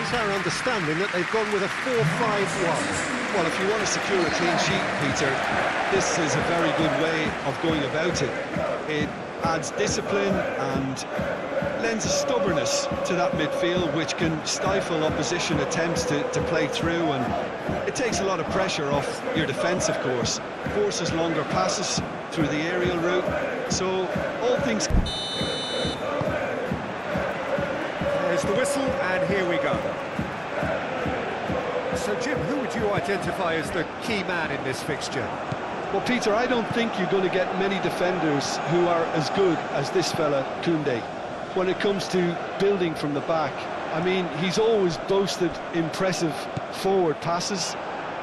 Is our understanding that they've gone with a 4-5-1? Well, if you want to secure a clean sheet, Peter, this is a very good way of going about it. It adds discipline and lends a stubbornness to that midfield, which can stifle opposition attempts to play through, and it takes a lot of pressure off your defence, of course. Forces longer passes through the aerial route, so all things... There's the whistle, and here we go. So, Jim, who would you identify as the key man in this fixture? Well, Peter, I don't think you're going to get many defenders who are as good as this fella, Koundé. When it comes to building from the back, I mean, he's always boasted impressive forward passes,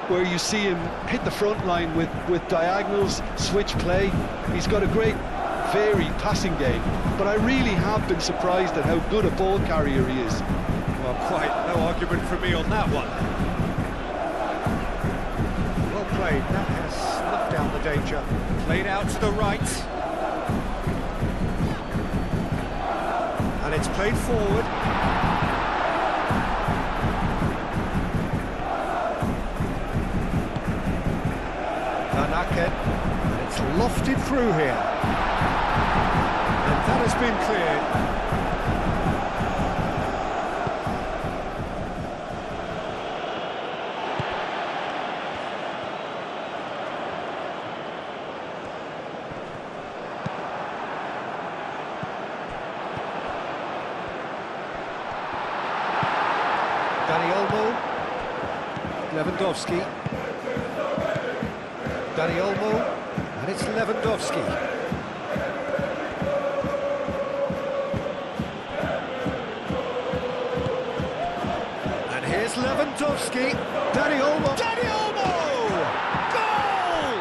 where you see him hit the front line with diagonals, switch play. He's got a great varied passing game, but I really have been surprised at how good a ball carrier he is. Well, quite no argument from me on that one. Well played, that has snuffed out the danger. Played out to the right. And it's played forward. Van Aken, and it's lofted through here. And that has been cleared. Dani Olmo, Lewandowski, Dani Olmo, and it's Lewandowski. And here's Lewandowski, Dani Olmo, Dani Olmo! Goal!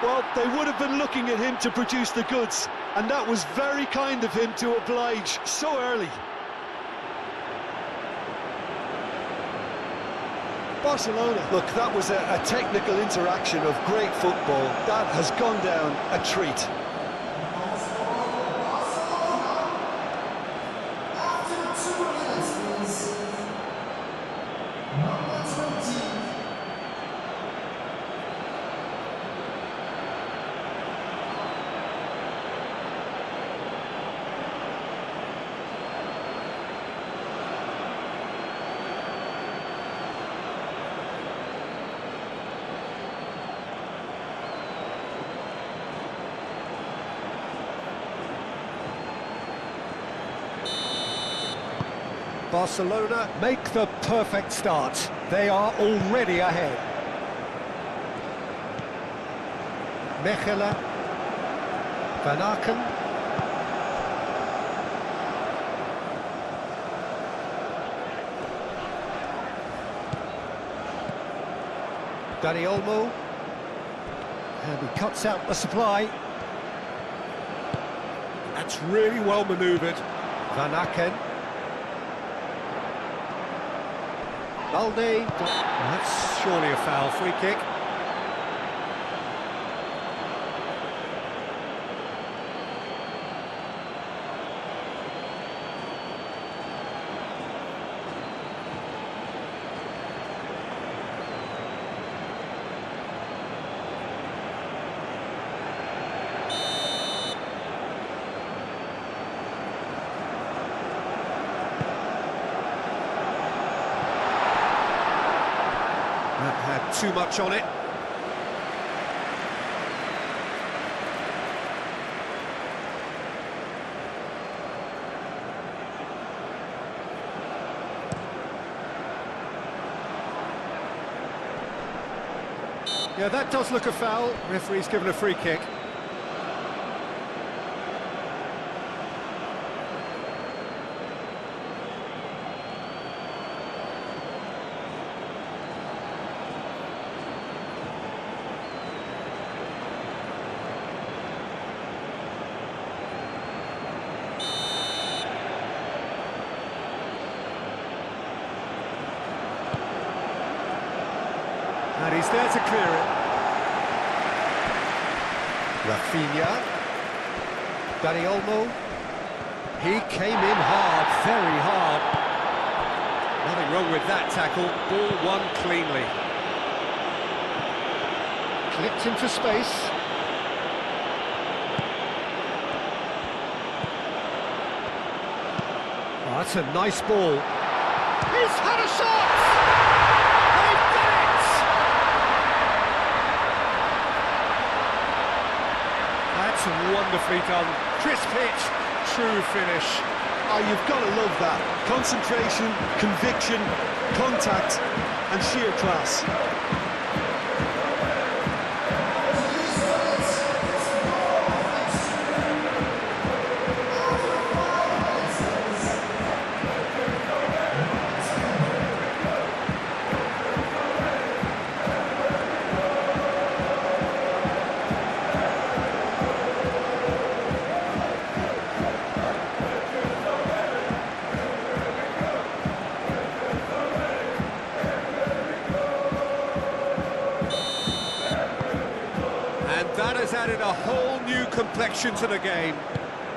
Well, they would have been looking at him to produce the goods, and that was very kind of him to oblige so early. Barcelona. Look, that was a technical interaction of great football. That has gone down a treat. Barcelona make the perfect start. They are already ahead. Mechelen, Van Aken. Dani Olmo. And he cuts out the supply. That's really well manoeuvred. Van Aken. Balde, that's surely a foul, free kick. That had too much on it. Yeah, that does look a foul. Referee's given a free kick. And he's there to clear it. Rafinha. Dani Olmo. He came in hard, very hard. Another Nothing wrong with that tackle. Ball won cleanly. Clipped into space. Oh, that's a nice ball. He's had a shot! They've done it! That's wonderfully done. Crisp hit, true finish. Oh, you've got to love that. Concentration, conviction, contact, and sheer class. That has added a whole new complexion to the game.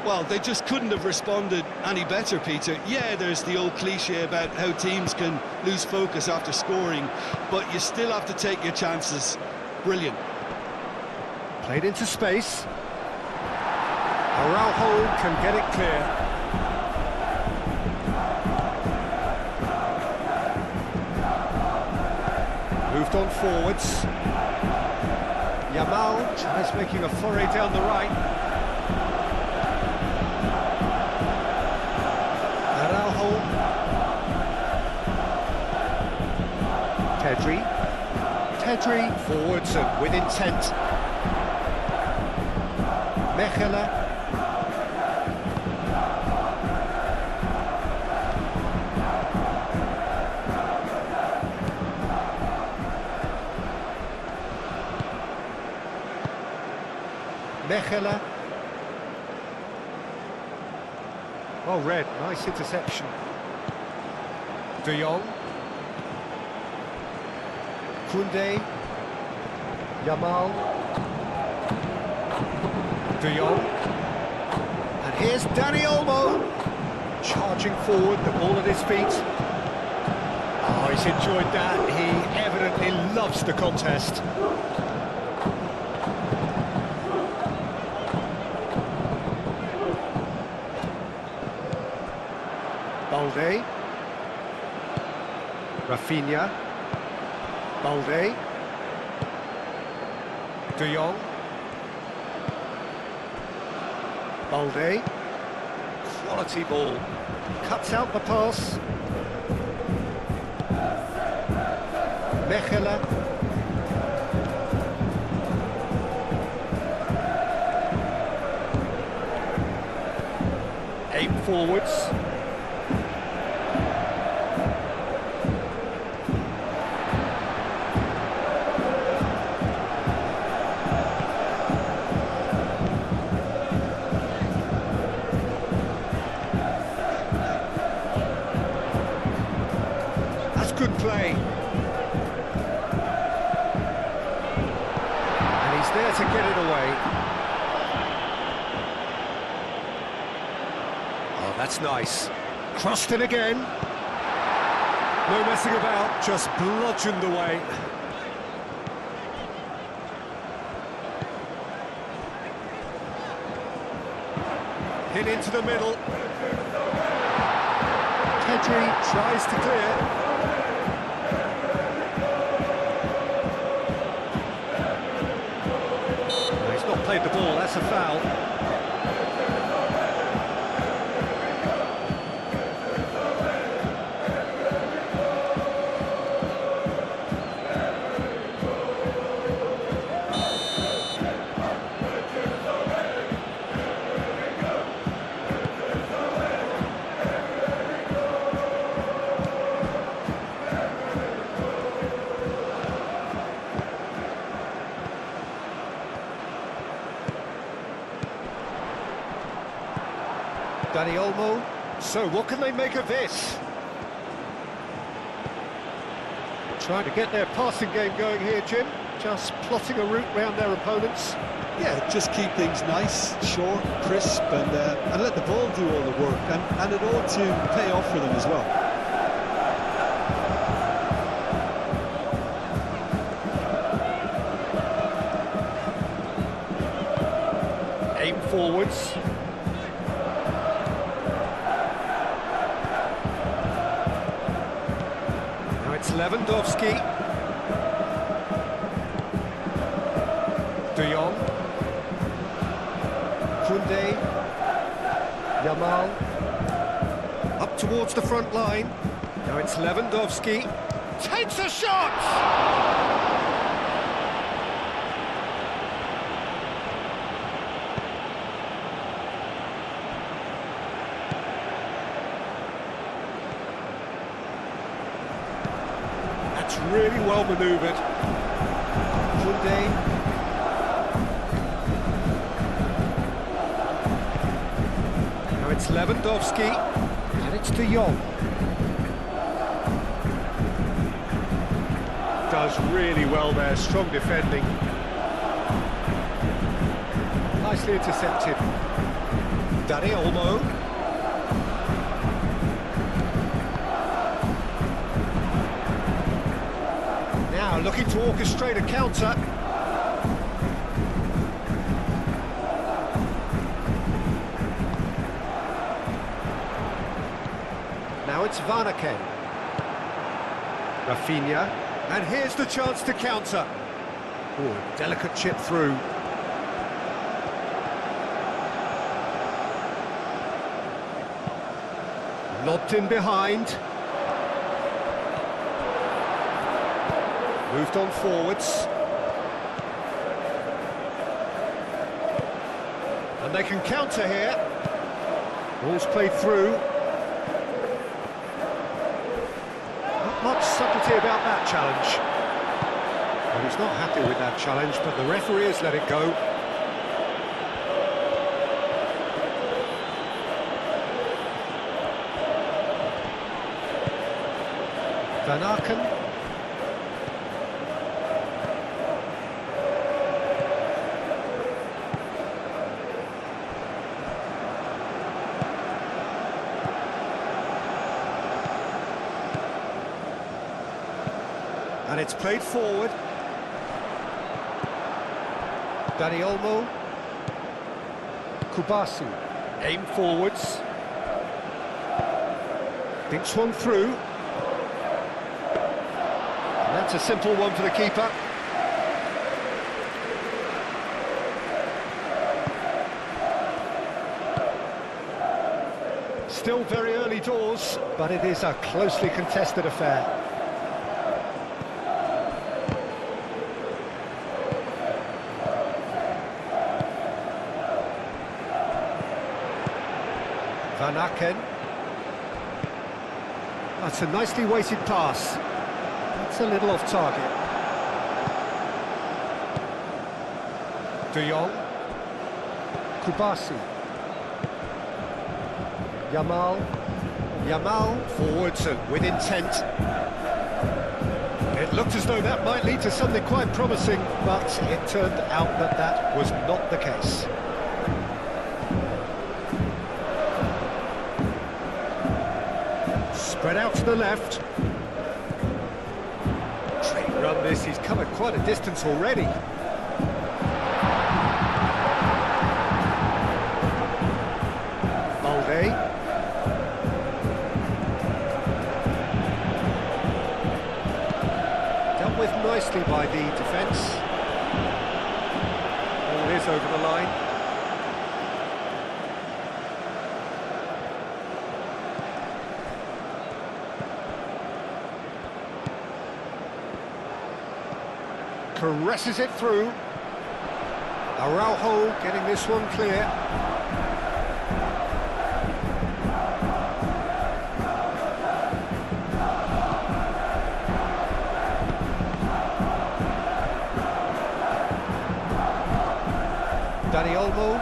Well, they just couldn't have responded any better, Peter. Yeah, there's the old cliche about how teams can lose focus after scoring, but you still have to take your chances. Brilliant. Played into space. Araujo can get it clear. Moved on forwards. Yamal tries making a foray down the right. Araujo. Pedri forwards and with intent. Mechela. Mechela. Well read, nice interception. De Jong. Koundé. Yamal. De Jong. And here's Dani Olmo. Charging forward, the ball at his feet. Oh, he's enjoyed that. He evidently loves the contest. Balde. Rafinha. Balde. De Jong. Balde. Quality ball. Cuts out the pass. Mechela. Aim forwards. Good play. And he's there to get it away. Oh, that's nice. Crossed in again. No messing about, just bludgeoned away. Hit into the middle. Pedri tries to clear. Played the ball, that's a foul. Dani Olmo. So what can they make of this? Trying to get their passing game going here, Jim. Just plotting a route round their opponents. Yeah, just keep things nice, short, crisp, and let the ball do all the work, and it ought to pay off for them as well. forwards. Now it's Lewandowski. De Jong. Koundé. Yamal. Up towards the front line. Now it's Lewandowski. Takes a shot! That's really well manoeuvred. Koundé. Now it's Lewandowski. And it's De Jong. Does really well there, strong defending. Nicely intercepted. Dani Olmo. Now looking to orchestrate a counter. Now it's Varnaken. Rafinha. And here's the chance to counter. Oh, delicate chip through. Lobbed in behind. Moved on forwards. And they can counter here. Ball's played through. Much subtlety about that challenge. Well, he's not happy with that challenge, but the referee has let it go. Van Aken. And it's played forward. Dani Olmo. Kubasi. Aim forwards. Thinks one through. And that's a simple one for the keeper. Still very early doors, but it is a closely contested affair. Van Aken. That's a nicely weighted pass. That's a little off target. De Jong. Kubasi. Yamal forwards and with intent. It looked as though that might lead to something quite promising, but it turned out that that was not the case. Spread out to the left. Great run this, he's covered quite a distance already. Balde. Dealt with nicely by the defence. Ball is over the line. Caresses it through. Araujo getting this one clear. Dani Olmo.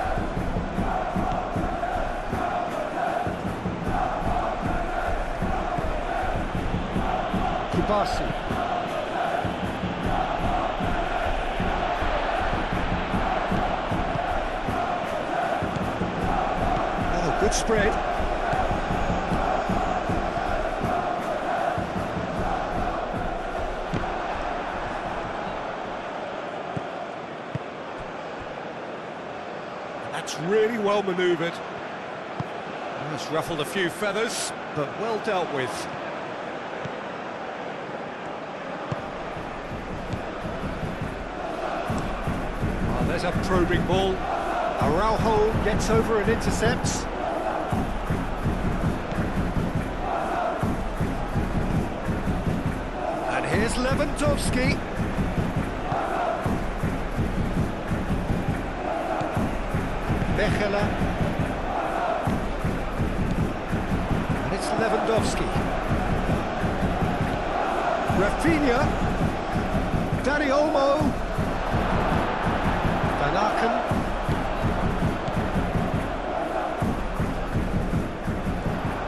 Kubasi. Good spread. That's really well manoeuvred. It's ruffled a few feathers, but well dealt with. Oh, there's a probing ball. Araujo gets over and intercepts. And here's Lewandowski. Mechelen. And it's Lewandowski. Rafinha. Dani Olmo. Van Aken.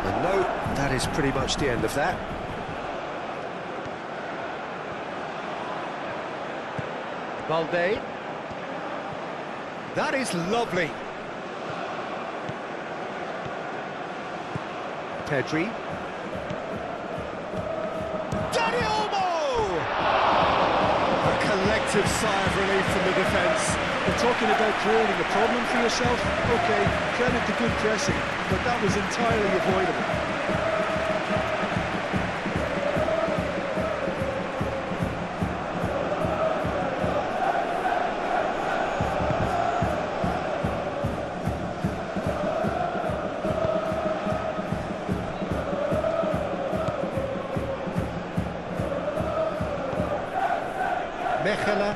And no, that is pretty much the end of that. Balde. That is lovely. Pedri. Dani Olmo! A collective sigh of relief from the defence. You're talking about creating a problem for yourself? OK, credit to good pressing, but that was entirely avoidable. Mechelen.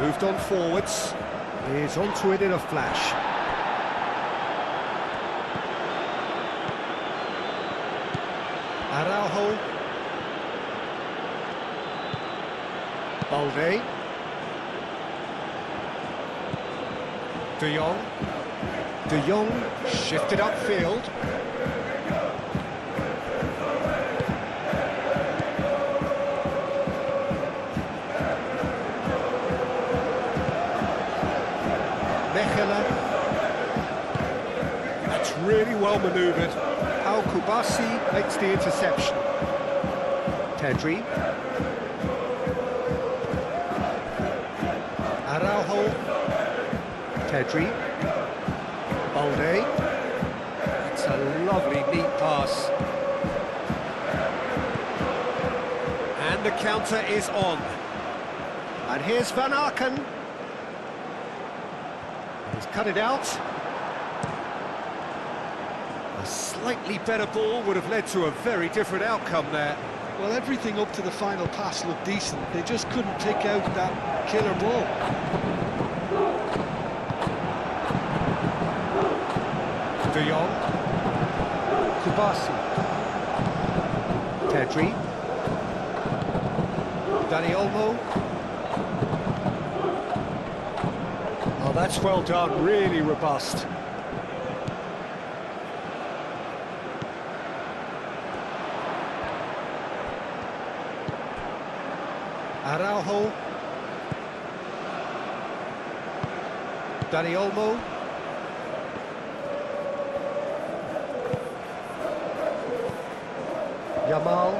Moved on forwards. He's onto it in a flash. Araujo. Balde. De Jong. De Jong shifted upfield. Mechelen. That's really well manoeuvred. Al Kubasi makes the interception. Pedri. Araujo. Pedri. Balde. It's a lovely neat pass. And the counter is on. And here's Van Aken. He's cut it out. A slightly better ball would have led to a very different outcome there. Well, everything up to the final pass looked decent. They just couldn't pick out that killer ball. De Jong. Kubasi. Pedri. Dani Olmo. Oh, that's well done, really robust. Araujo. Dani Olmo. Yamal.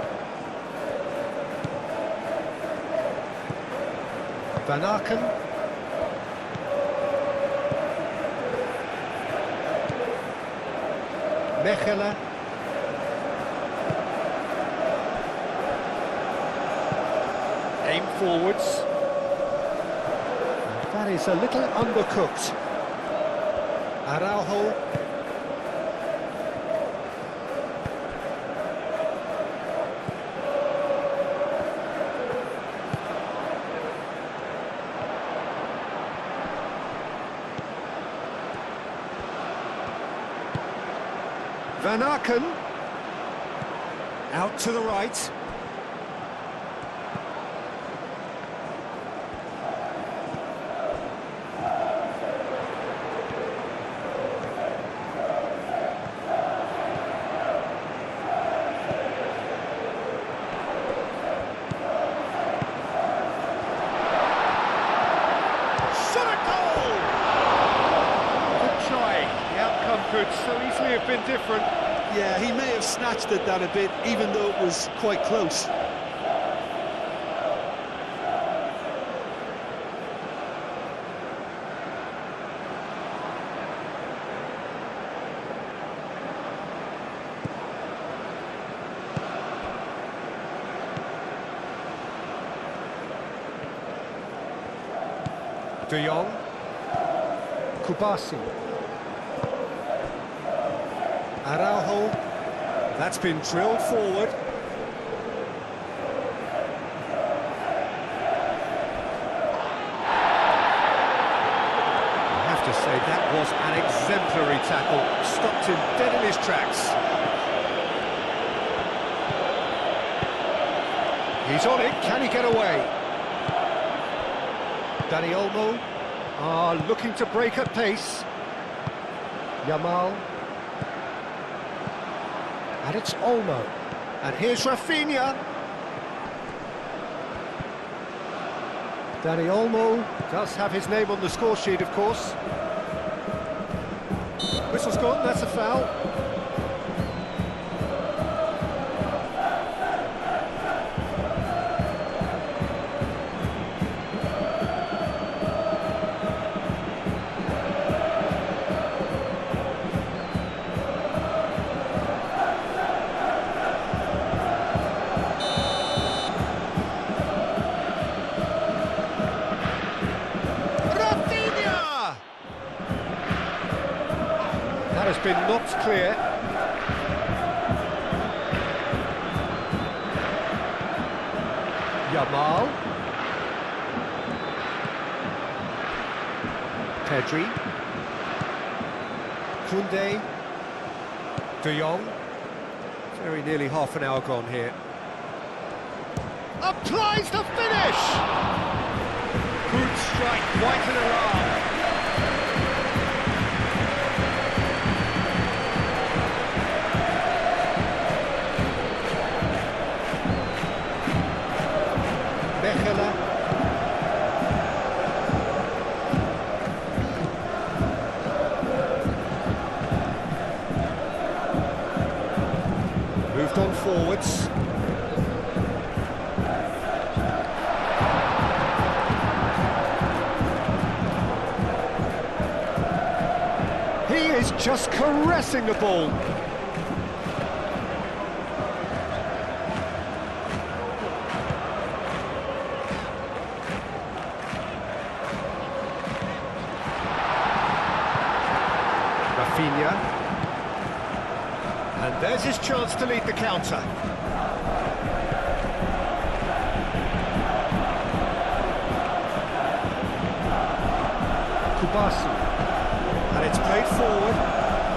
Van Aken. Mechelen. Aim forwards. That is a little undercooked. Araujo. Van Aken. Out to the right. Could so easily have been different. Yeah, he may have snatched at that a bit, even though it was quite close. De Jong. Kubasi. Araujo. That's been drilled forward. I have to say, that was an exemplary tackle. Stopped him dead in his tracks. He's on it. Can he get away? Dani Olmo. Looking to break at pace. Yamal. And it's Olmo. And here's Rafinha. Dani Olmo does have his name on the score sheet, of course. Whistle's gone, that's a foul. That has been knocked clear. Yamal. Pedri. Koundé. De Jong. Very nearly half an hour gone here. Applies the finish! Good strike, quite an alarm. Moved on forwards. He is just caressing the ball. Rafinha. And there's his chance to lead the counter. Kubasi. And it's played forward.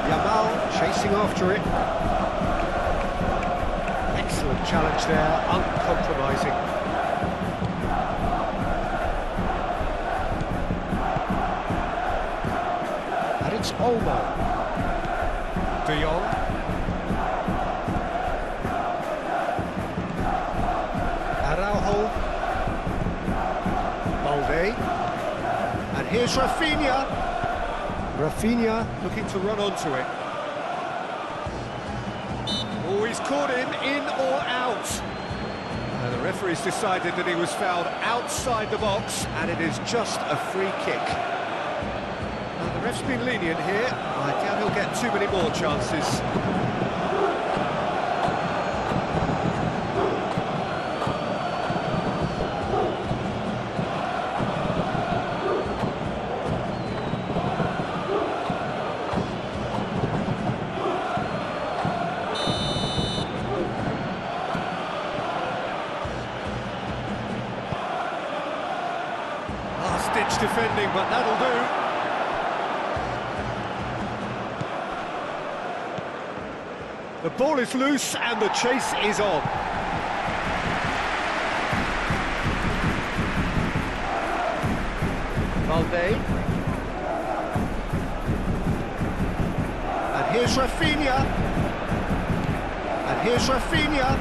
Yamal chasing after it. Excellent challenge there, uncompromising. And it's Olmo. De Jong. Araujo. Balde. And here's Rafinha. Rafinha looking to run onto it. Oh, he's caught him in or out. And the referee's decided that he was fouled outside the box, and it is just a free kick. Now, the ref's been lenient here. I doubt he'll get too many more chances. Ditch defending, but that'll do. The ball is loose and the chase is on. Balde. And here's Rafinha. And here's Rafinha.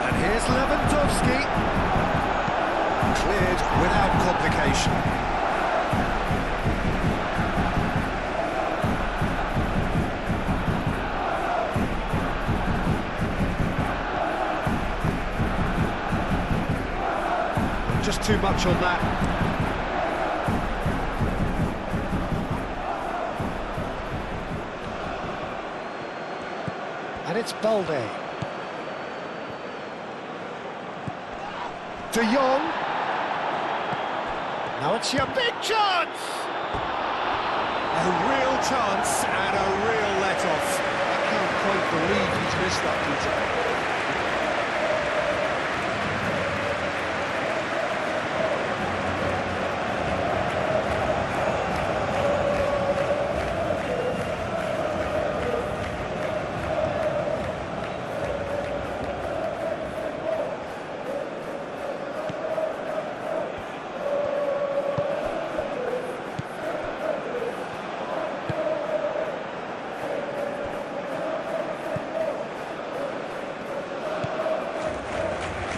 And here's Lewandowski. Cleared without complication. Just too much on that. And it's Balde. De Jong. Now it's your big chance! A real chance and a real let-off. I can't quite believe he's missed that, Peter.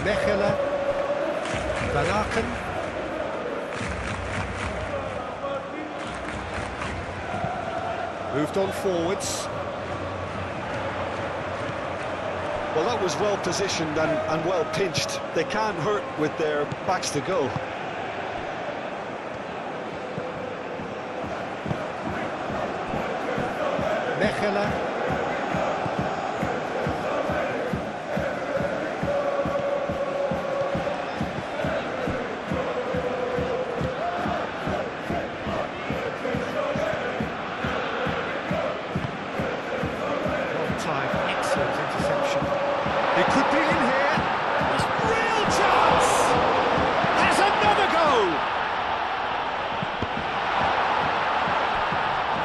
Mechelen, Van Aken. Moved on forwards. Well, that was well positioned and well pinched. They can't hurt with their backs to goal. Mechelen. Excellent interception. It could be in here. It's real chance. There's another goal.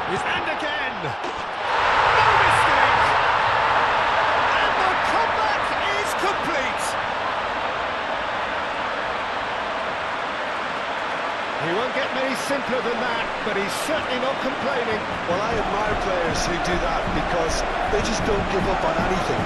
And again. No mistake. And the comeback is complete. He won't get many simpler than that, but he's certainly not complaining. Well, I admire players who do that because they just don't give up on anything.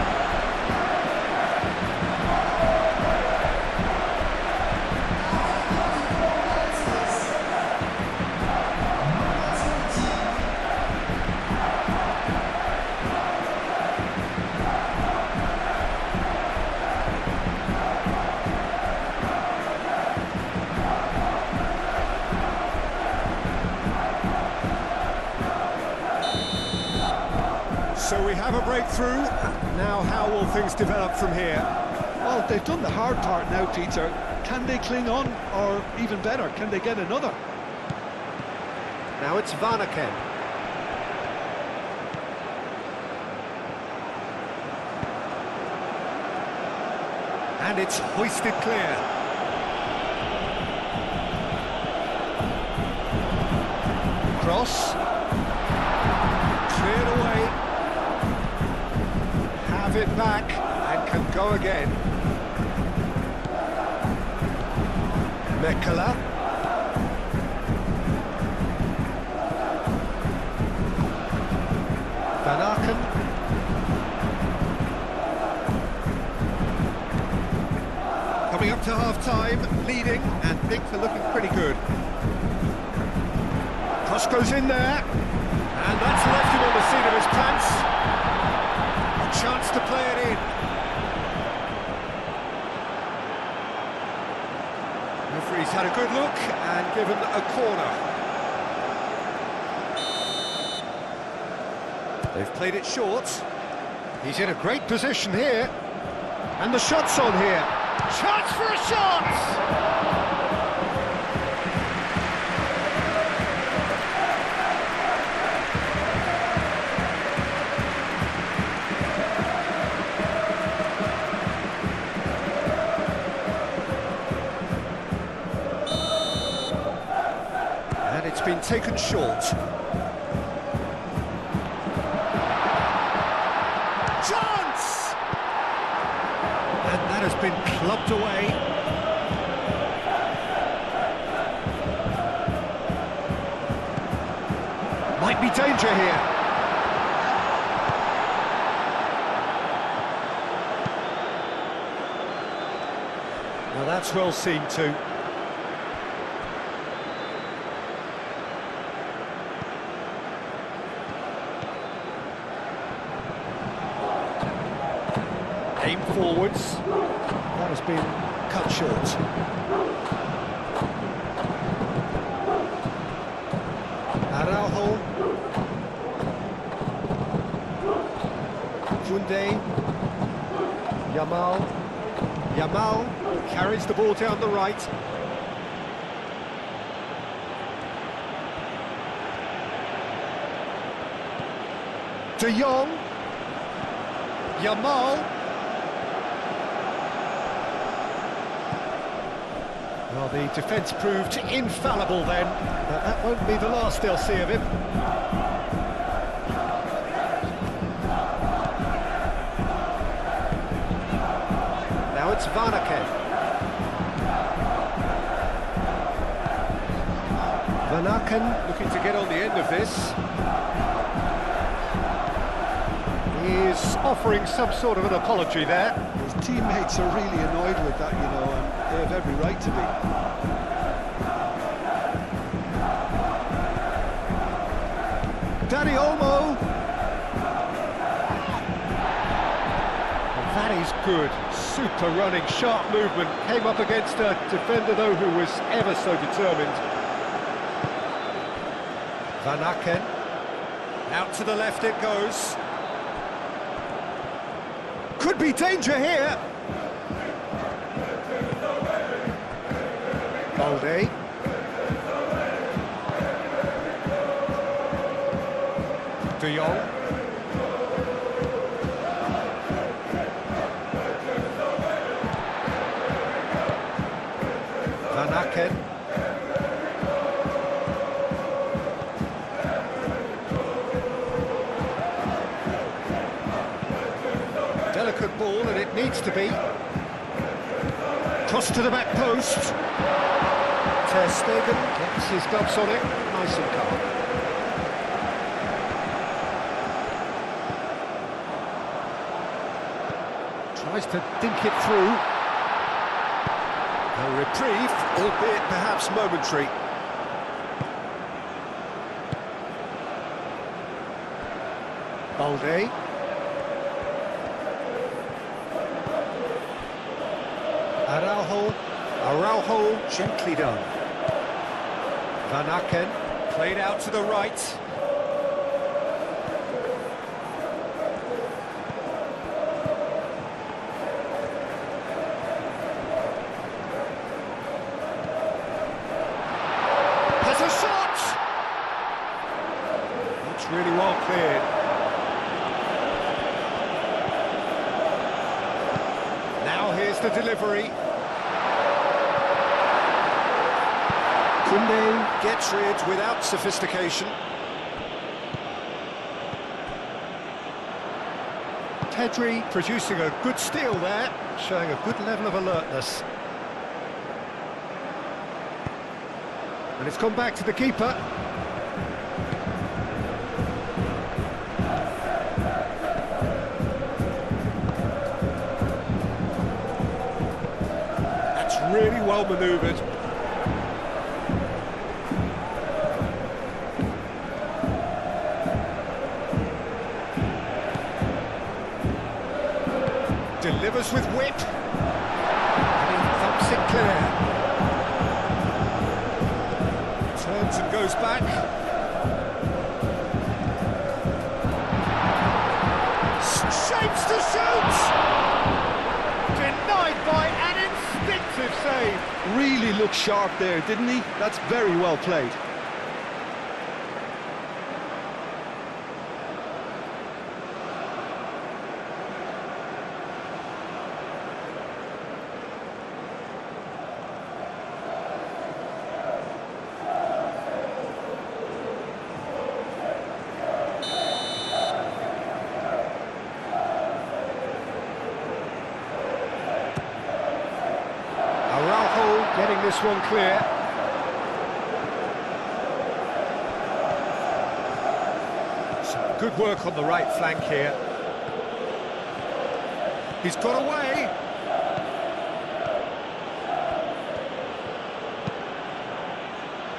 So we have a breakthrough. Now how will things develop from here? Well, they've done the hard part now, Peter. Can they cling on, or even better, can they get another? Now it's Van Aken. And it's hoisted clear. Cross. Cleared away. Have it back and can go again. Mechelen. Van Aken. Coming up to half-time, leading, and things are looking pretty good. Cross goes in there, and that's left him on the seat of his pants. A chance to play it in. Referee's had a good look and given a corner. They've played it short. He's in a great position here. And the shot's on here. Chance for a shot! And it's been taken short. Chance! And that has been clubbed away. Might be danger here. Now that's well seen too. Aim forwards. That has been cut short. Araujo. Kunde. Yamal carries the ball down the right. De Jong. Yamal. Well, the defence proved infallible then, but that won't be the last they'll see of him. Now it's Van Aken. Van Aken looking to get on the end of this. He's offering some sort of an apology there. His teammates are really annoyed with that, you know, and they have every right to be. Dani Olmo. And that is good. Super running, sharp movement. Came up against a defender, though, who was ever so determined. Van Aken. Out to the left it goes. Could be danger here. Balde. De Jong. Van Aken. Delicate ball, and it needs to be. Cross to the back post. Ter Stegen gets his gloves on it, nice and calm. Tries to dink it through. A reprieve, albeit perhaps momentary. Balde. Araujo, gently done. Van Aken, played out to the right. Has a shot! That's really well cleared. Now here's the delivery. Koundé gets rid without sophistication. Pedri producing a good steal there, showing a good level of alertness. And it's gone back to the keeper. That's really well manoeuvred. Delivers with whip, and he thumps it clear. Turns and goes back. Shapes to shoot! Denied by an instinctive save. Really looked sharp there, didn't he? That's very well played. Getting this one clear. Some good work on the right flank here. He's got away.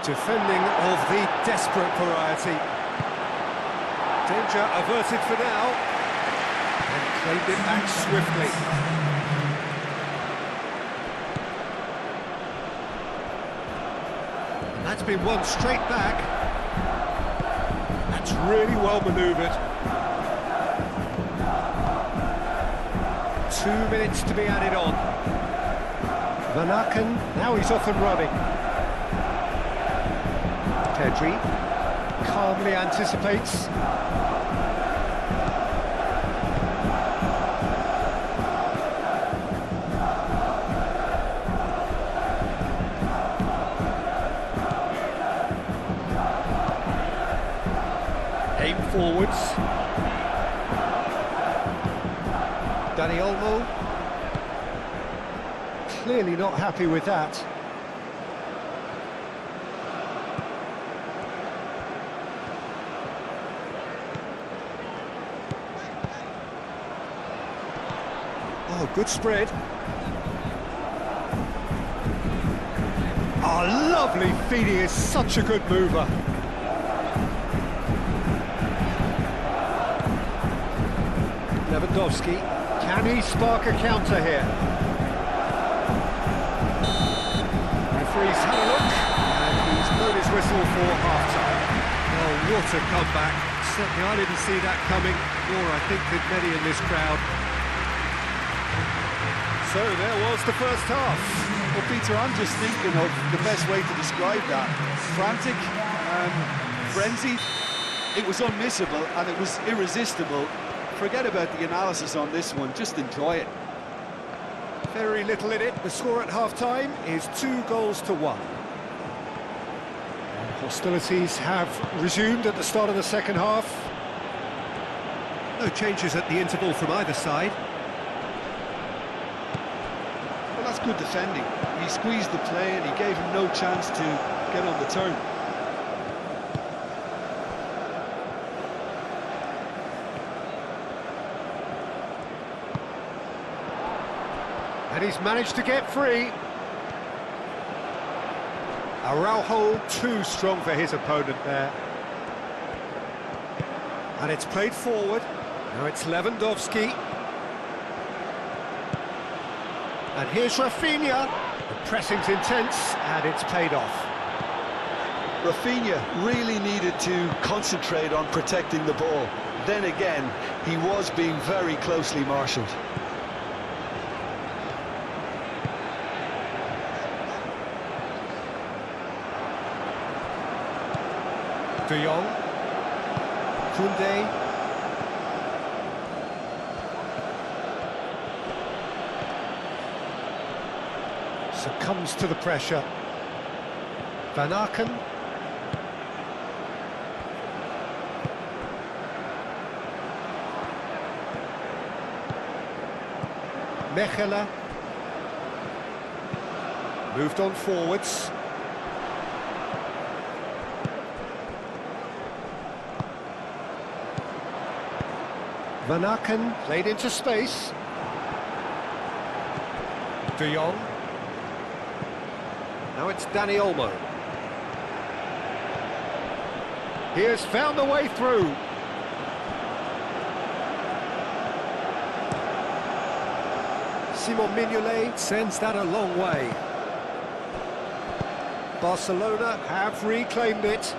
Defending of the desperate variety. Danger averted for now. And claimed it back swiftly. That's been won straight back. That's really well manoeuvred. 2 minutes to be added on. Van Aken, now he's off and running. Pedri calmly anticipates. forwards. Dani Olmo. Clearly not happy with that. Oh, good spread. Oh, lovely feed. He is such a good mover. Lewandowski, can he spark a counter here? Referee's had a look, and he's blown his whistle for half-time. Oh, what a comeback. Certainly I didn't see that coming, nor I think did many in this crowd. So there was the first half. Well, Peter, I'm just thinking of the best way to describe that. Frantic, frenzied. It was unmissable and it was irresistible. Forget about the analysis on this one, just enjoy it. Very little in it. The score at half-time is 2-1. Hostilities have resumed at the start of the second half. No changes at the interval from either side. Well, that's good defending. He squeezed the play and he gave him no chance to get on the turn. And he's managed to get free. Araujo too strong for his opponent there. And it's played forward. Now it's Lewandowski. And here's Rafinha. The pressing's intense and it's paid off. Rafinha really needed to concentrate on protecting the ball. Then again, he was being very closely marshalled. De Jong, Koundé, succumbs to the pressure. Van Aken, Mechelen, moved on forwards. Van Aken played into space. De Jong. Now it's Dani Olmo. He has found a way through. Simon Mignolet sends that a long way. Barcelona have reclaimed it.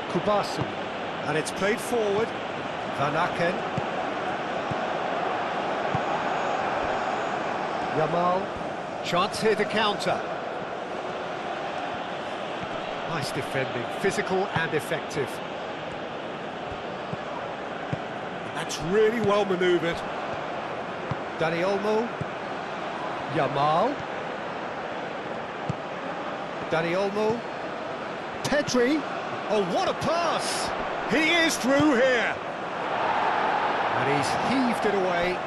Kubasu, and it's played forward. Van Aken. Yamal, chance here to counter. Nice defending, physical and effective. That's really well manoeuvred. Dani Olmo. Yamal. Dani Olmo. Pedri. Oh, what a pass! He is through here! And he's heaved it away.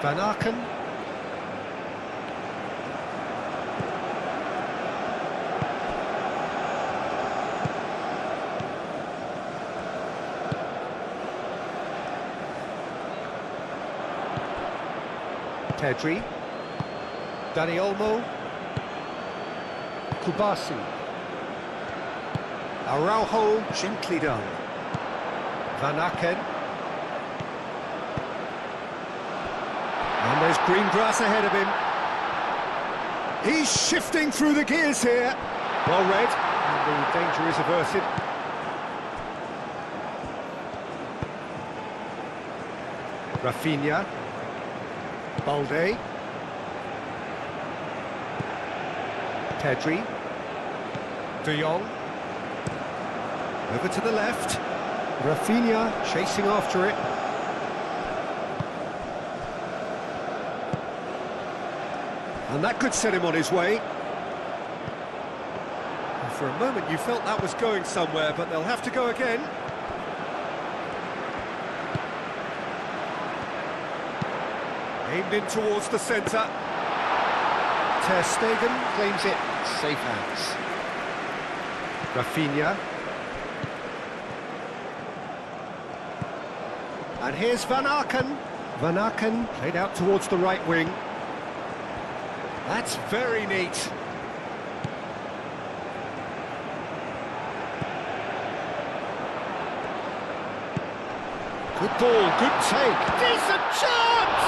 Van Aken. Pedri, Dani Olmo, Kubasu, Araujo, gently done. Van Aken. And there's green grass ahead of him. He's shifting through the gears here. Well read, and the danger is averted. Rafinha. Balde. Pedri. De Jong. Over to the left. Rafinha chasing after it. And that could set him on his way. And for a moment you felt that was going somewhere, but they'll have to go again. Aimed in towards the centre. Ter Stegen claims it. Safe hands. Rafinha. And here's Van Aken. Van Aken played out towards the right wing. That's very neat. Good ball, good take. Decent chance!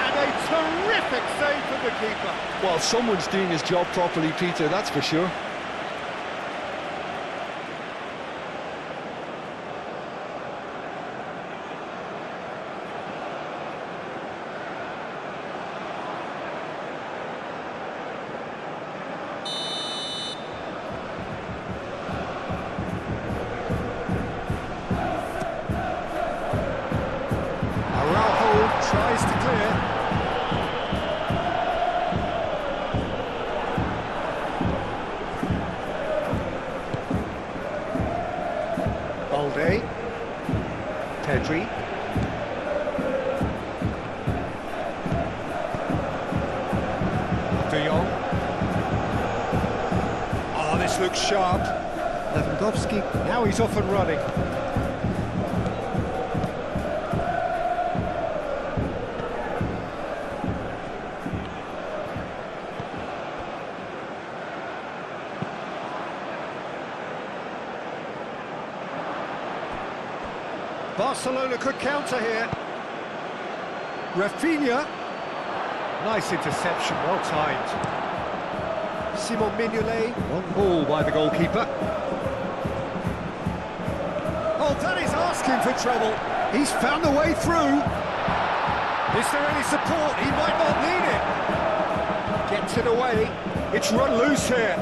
And a terrific save from the keeper. Well, someone's doing his job properly, Peter, that's for sure. Tries to clear. Balde. Pedri. De Jong. Oh, this looks sharp. Lewandowski, now he's off and running. Barcelona could counter here. Rafinha. Nice interception, well timed. Simon Mignolet, long ball by the goalkeeper. Oh, that is asking for trouble. He's found the way through. Is there any support? He might not need it. Gets it away. It's run loose here.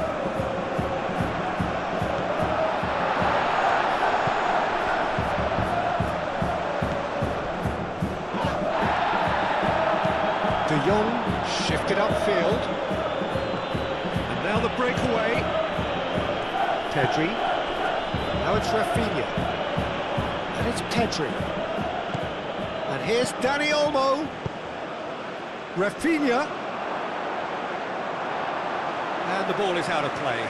De Jong shifted upfield. And now the breakaway. Pedri. Now it's Rafinha. And it's Pedri. And here's Dani Olmo. Rafinha. And the ball is out of play.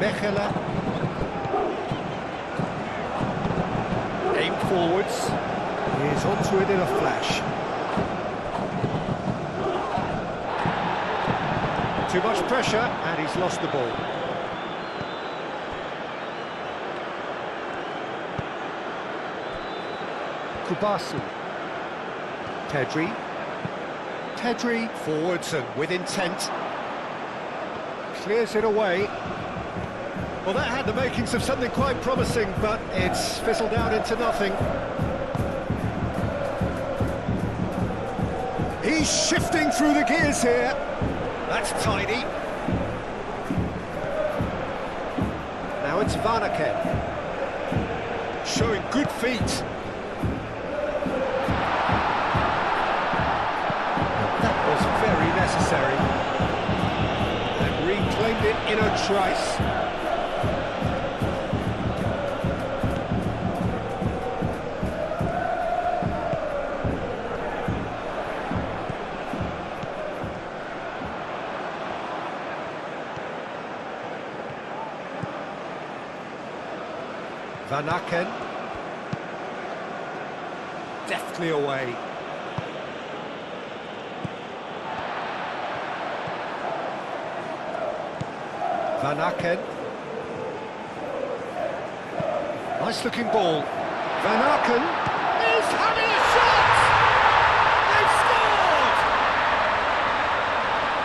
Mechelen. Aimed forwards. He's onto it in a flash. Too much pressure, and he's lost the ball. Kubasu. Pedri. Pedri forwards and with intent. Clears it away. Well, that had the makings of something quite promising, but it's fizzled out into nothing. He's shifting through the gears here. That's tidy. Now it's Van Aken. Showing good feet. That was very necessary. And reclaimed it in a trice. Van Aken. Deftly away. Van Aken. Nice looking ball. Van Aken is having a shot! They've scored!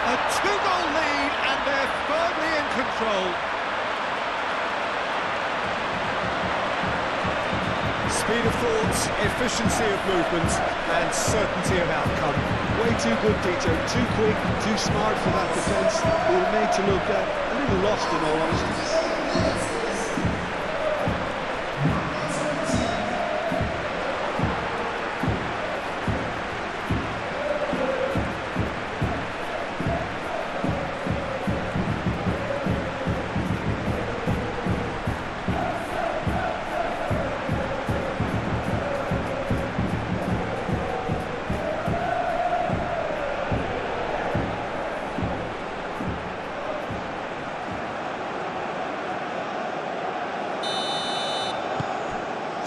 A two-goal lead and they're firmly in control. Speed of thought, efficiency of movement and certainty of outcome. Way too good, Tito. Too quick, too smart for that defence. We were made to look a little lost, in all honesty.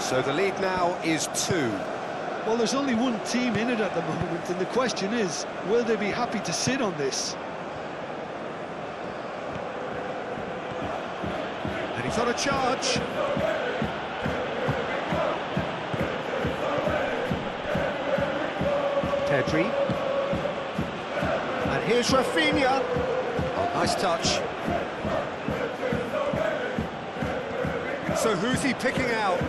So the lead now is 2. Well, there's only one team in it at the moment, and the question is, will they be happy to sit on this? And he's on a charge. Pedri. And here's Rafinha. Oh, nice touch. So who's he picking out?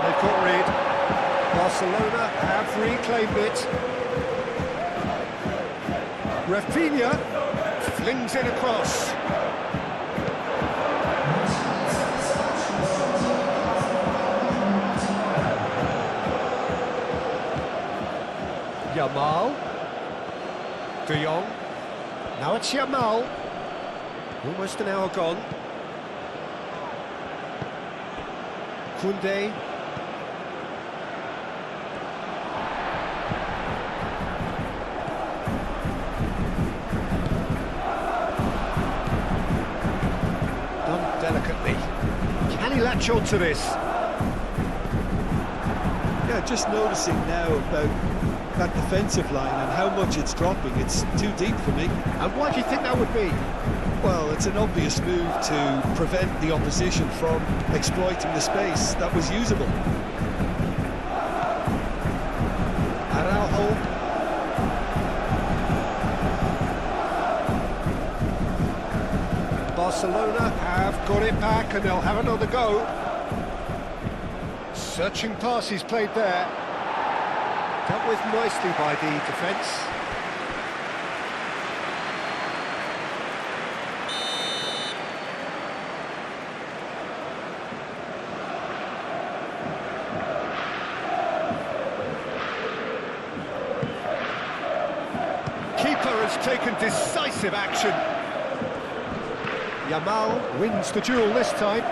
They've got rid. Barcelona have reclaimed it. Rafinha flings it across. Yamal. De Jong. Now it's Yamal. Almost an hour gone. Koundé. Done delicately. Can he latch on to this? Yeah, just noticing now about that defensive line and how much it's dropping. It's too deep for me. And why do you think that would be? Well, it's an obvious move to prevent the opposition from exploiting the space that was usable. Araujo. Barcelona have got it back and they'll have another go. Searching passes played there. Dealt with nicely by the defence. Keeper has taken decisive action. Yamal wins the duel this time.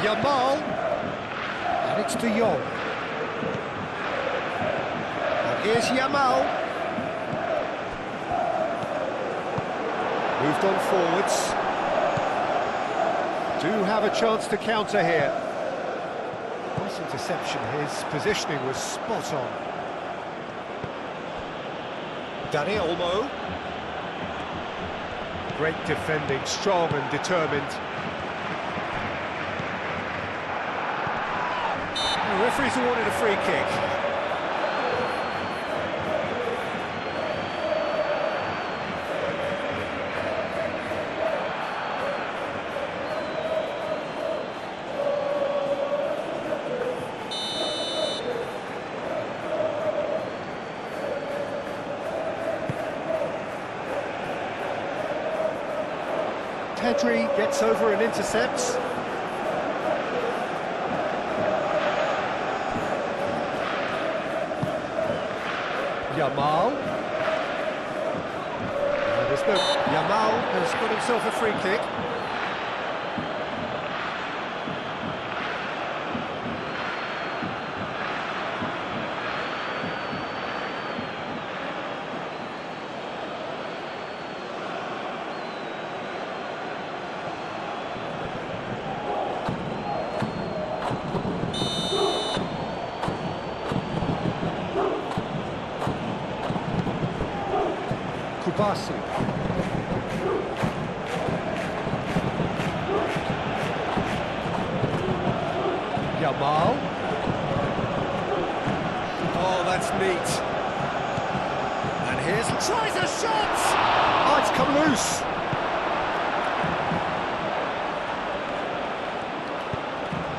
Yamal. And it's De Jong. And here's Yamal. Moved on forwards. Do have a chance to counter here. Nice interception. His positioning was spot on. Dani Olmo. Great defending, strong and determined. The referee's awarded a free kick. Pedri gets over and intercepts. Yamal. Yamal has got himself a free kick. Basu. Yamal. Oh, that's neat. And here's... tries a shot! Oh, it's come loose.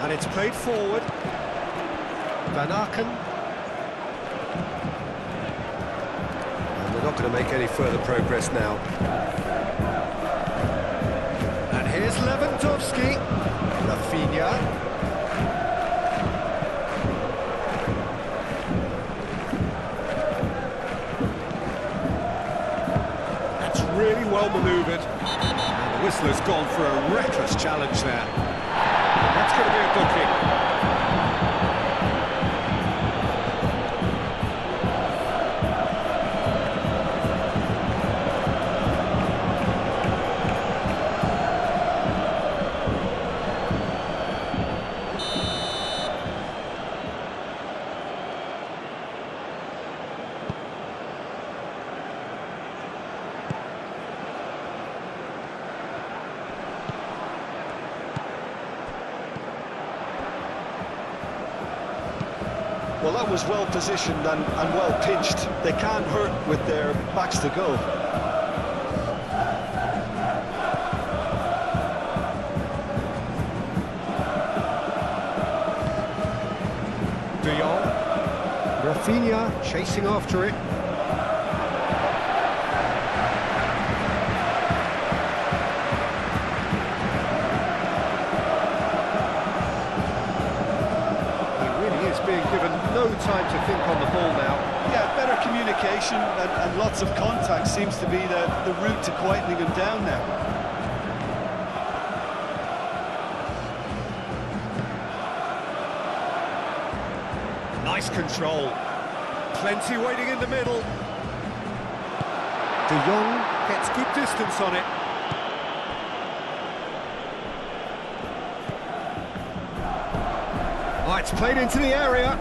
And it's played forward. Van Aken. And they're not going to make any further progress now. And here's Lewandowski. Rafinha. Really well manoeuvred. And the whistler's gone for a reckless challenge there. That's going to be a booking. Well, that was well positioned and well pitched. They can't hurt with their backs to goal. De Jong. Rafinha chasing after it. Being given no time to think on the ball now. Yeah, better communication and lots of contact seems to be the route to quietening him down now. Nice control. Plenty waiting in the middle. De Jong gets good distance on it. Oh, it's played into the area.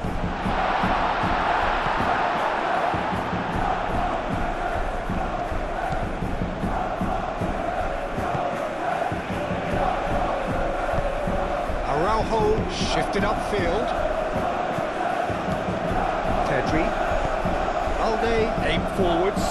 Araujo shifted upfield. Pedri. Balde aimed forwards.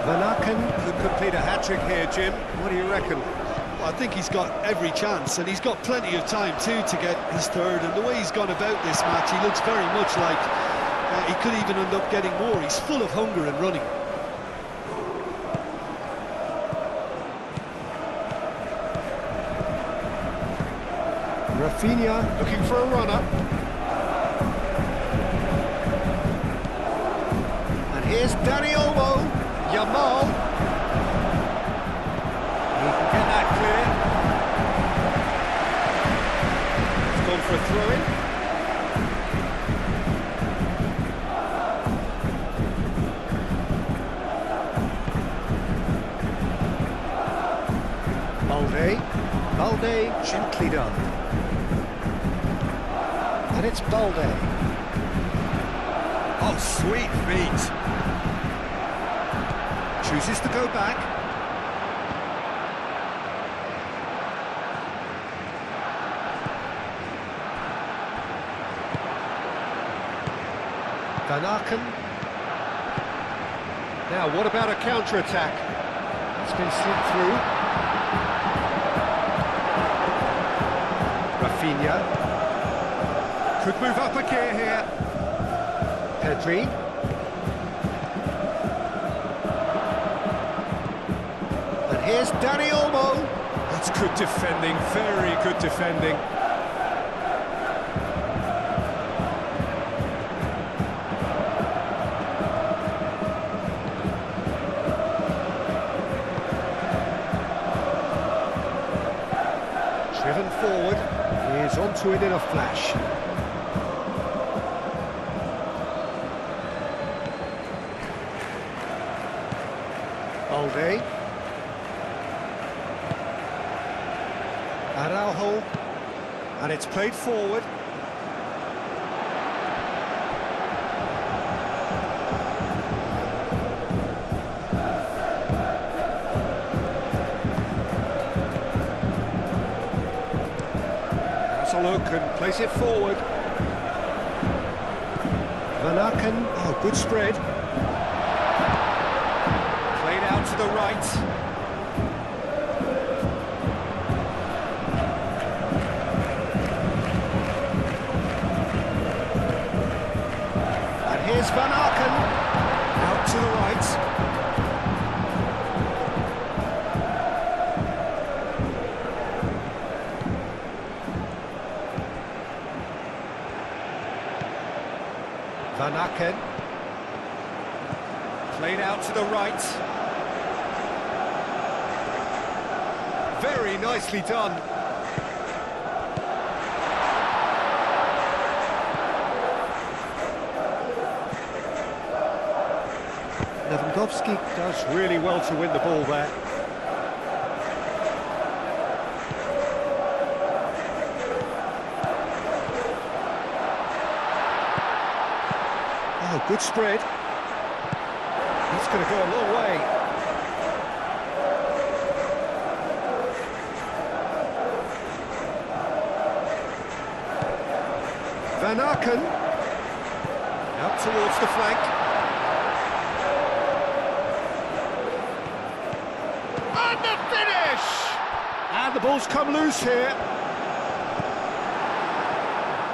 Van Aken could complete a hat-trick here, Jim. What do you reckon? Well, I think he's got every chance, and he's got plenty of time too to get his third. And the way he's gone about this match, he looks very much like he could even end up getting more. He's full of hunger and running. Rafinha looking for a runner. And here's Dani Olmo. Yamal. He can get that clear. It's gone for a throw-in. Balde gently done. And it's Balde. Oh, sweet feet. Chooses to go back. Van Aken. Now, what about a counter-attack? It's been slipped through. Rafinha. Could move up a gear here. Pedri. Here's Dani Olmo. That's good defending, very good defending. Driven forward, he is onto it in a flash. Balde. Araujo, and it's played forward. That's a look and place it forward. Van Aken, oh, good spread. Played out to the right. Here's Van Aken, out to the right. Van Aken, played out to the right. Very nicely done. Lewandowski does really well to win the ball there. Oh, good spread. That's going to go a long way. Van Aken, out towards the flank. And the finish! And the ball's come loose here.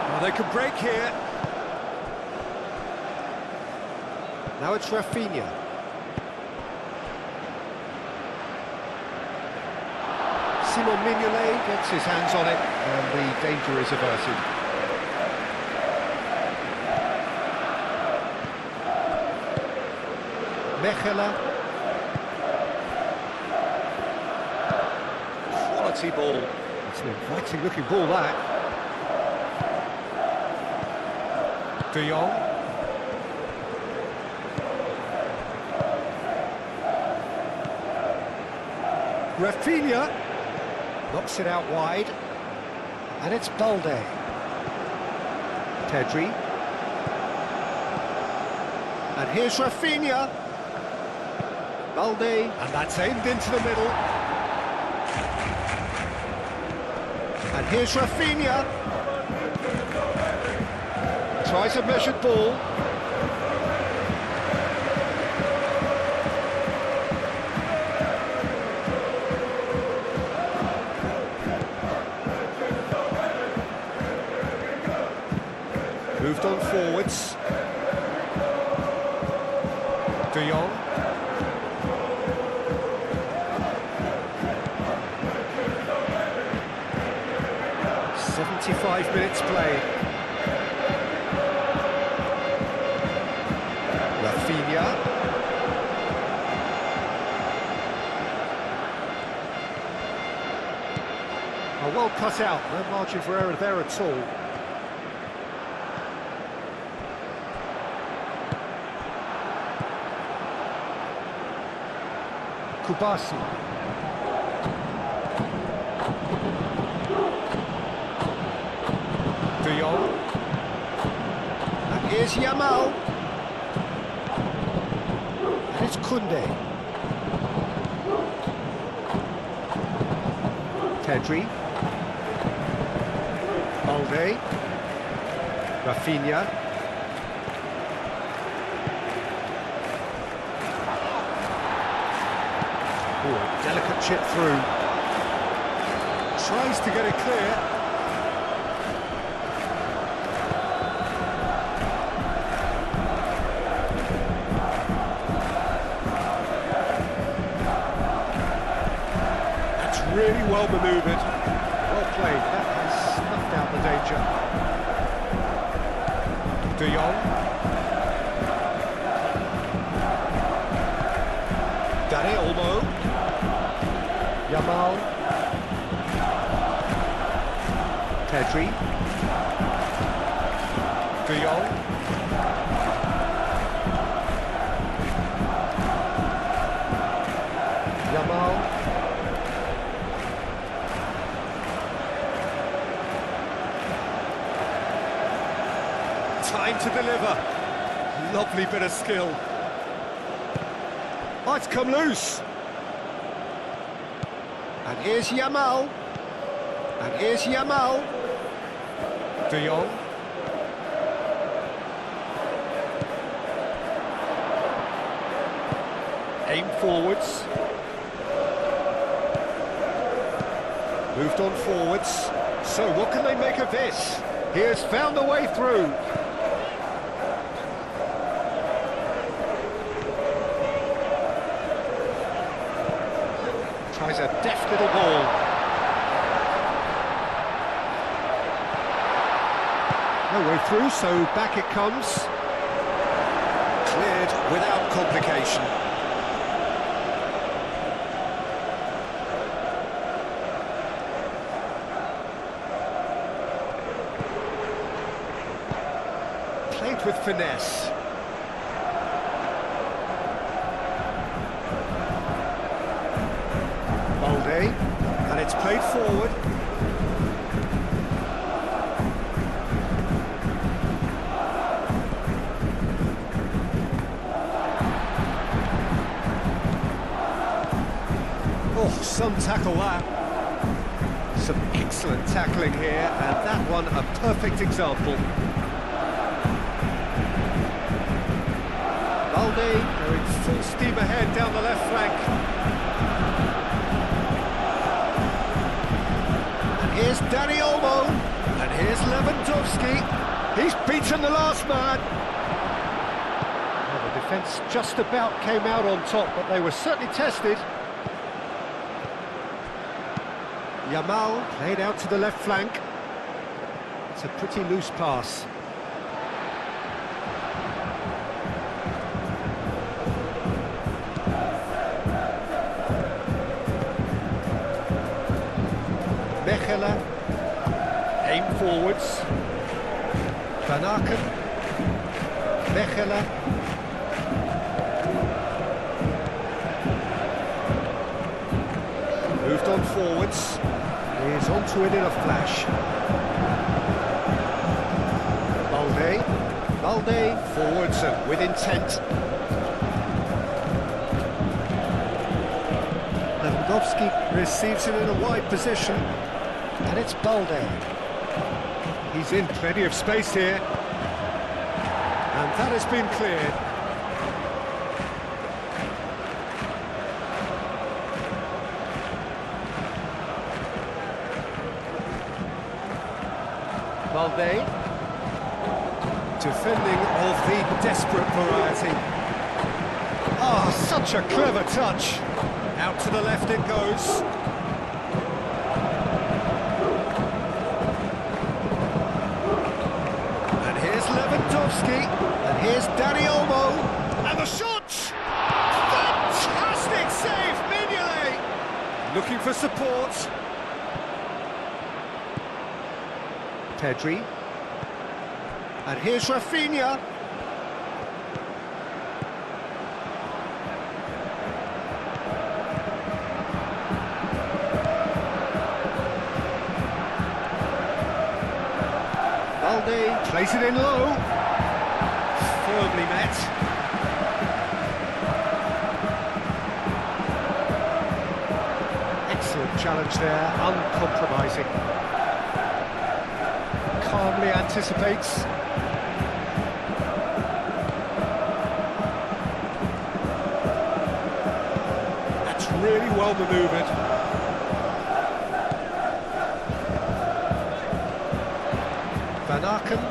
Well, they can break here. Now it's Rafinha. Simon Mignolet gets his hands on it, and the danger is averted. Mechela. Quality ball. It's an inviting looking ball, that. De Jong. Rafinha knocks it out wide, and it's Balde. Pedri. And here's Rafinha. Balde, and that's aimed into the middle. And here's Rafinha. Tries a measured ball. Moved on forwards. De Jong. .75 minutes played. Rafinha. Oh, well cut out, no margin for error there at all. Kubasi. De Jong. And here's Yamal. And it's Koundé. Pedri. Balde. Rafinha. Oh, delicate chip through. Tries to get it clear. Really well manoeuvred, well played. That has snuffed out the danger. De Jong. Dani Olmo. Yamal. Pedri. De Jong. Yamal. time to deliver. Lovely bit of skill. Oh, it's come loose. And here's Yamal. And here's Yamal. De Jong. Aim forwards. Moved on forwards. So what can they make of this? He has found a way through. Tries a deft little ball. No way through, so back it comes. Cleared without complication. Played with finesse. Balde, and it's played forward. Oh, some tackle that. Some excellent tackling here, and that one a perfect example. Balde going full steam ahead down the left flank. And here's Dani Olmo. And here's Lewandowski. He's beaten the last man. Well, the defence just about came out on top, but they were certainly tested. Yamal played out to the left flank. It's a pretty loose pass. Mechelen, aim forwards. Van Aken, Mechelen. Moved on forwards. He's onto it in a flash. Balde, forwards and with intent. Lewandowski receives it in a wide position. And it's Balde. He's in plenty of space here. And that has been cleared. Balde, defending of the desperate variety. Ah, such a clever touch. Out to the left it goes. And here's Lewandowski. And here's Dani Olmo. And the shot! Fantastic save, Mignolet! Looking for support. Pedri. And here's Rafinha. Balde plays it in low. Firmly met. Excellent challenge there, uncompromising. Calmly anticipates. That's really well manoeuvred. Van Aken.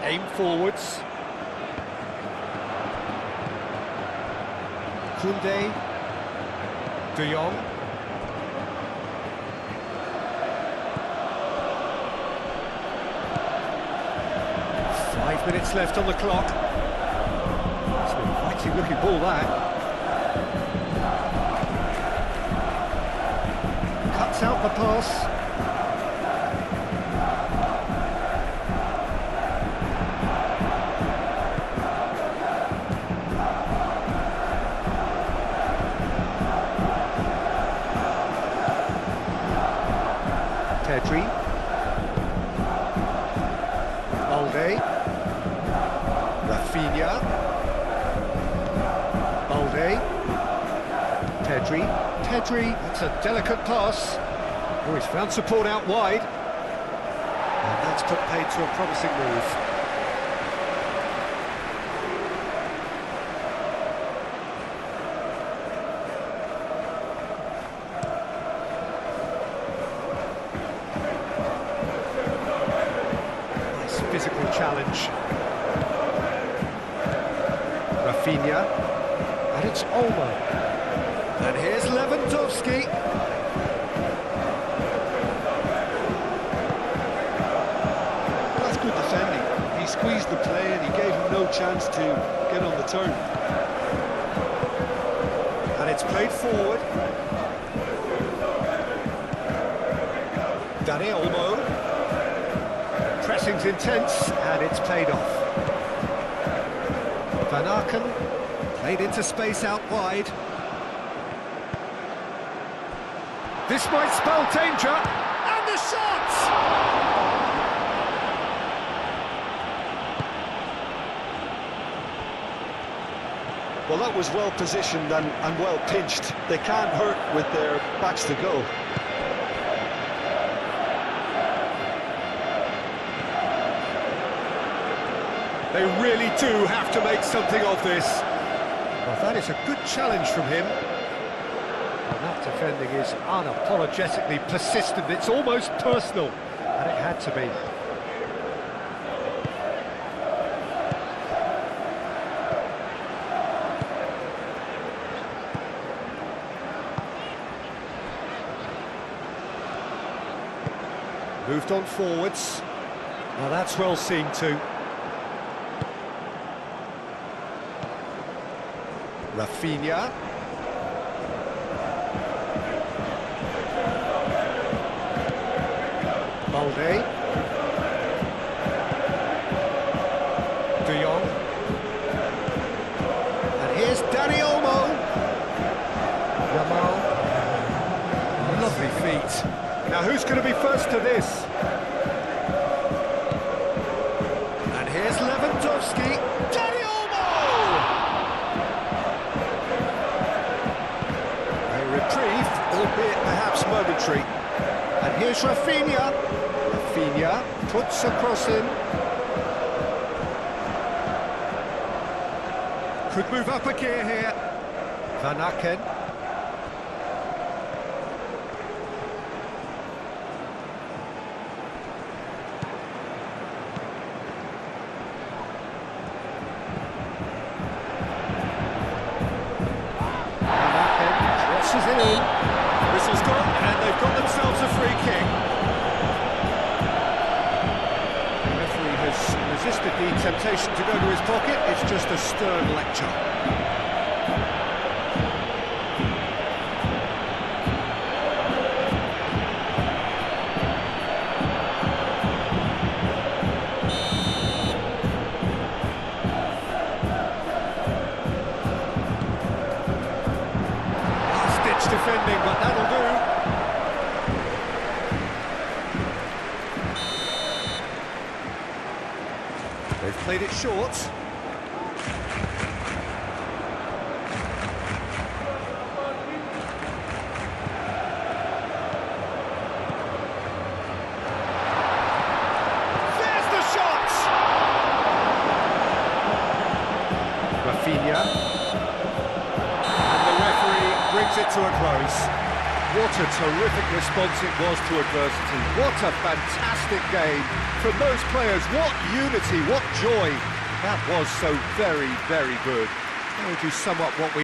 Aim forwards. Koundé. De Jong. Minutes left on the clock. It's an inviting looking ball that. Cuts out the pass. Pedri. Pedri, that's a delicate pass. Oh, he's found support out wide. And that's put paid to a promising move. Nice physical challenge. Rafinha, and it's Olmo. And here's Lewandowski. That's good defending. He squeezed the play and he gave him no chance to get on the turn. And it's played forward. Dani Olmo. Pressing's intense, and it's played off. Van Aken played into space out wide. This might spell danger, and the shot! Well, that was well positioned and well pinched. They can't hurt with their backs to goal. They really do have to make something of this. Well, that is a good challenge from him. And that defending is unapologetically persistent. It's almost personal, and it had to be. Moved on forwards. Well, that's well seen too. Rafinha. Balde. De Jong. And here's Dani Olmo. Yamal. Lovely feet. Now who's going to be first to this? And here's Lewandowski. Dani Olmo! A reprieve, albeit perhaps momentary. And here's Rafinha. Rafinha puts a cross in. Could move up a gear here. Van Aken. Crosses it in. Whistle's gone, and they've got themselves a free kick. The referee has resisted the temptation to go to his pocket. It's just a stern lecture. Defending, but that'll do. They've played it short. There's the shot! Rafinha. Brings it to a close. What a terrific response it was to adversity. What a fantastic game from those players. What unity, what joy. That was so very, very good. How would you sum up what we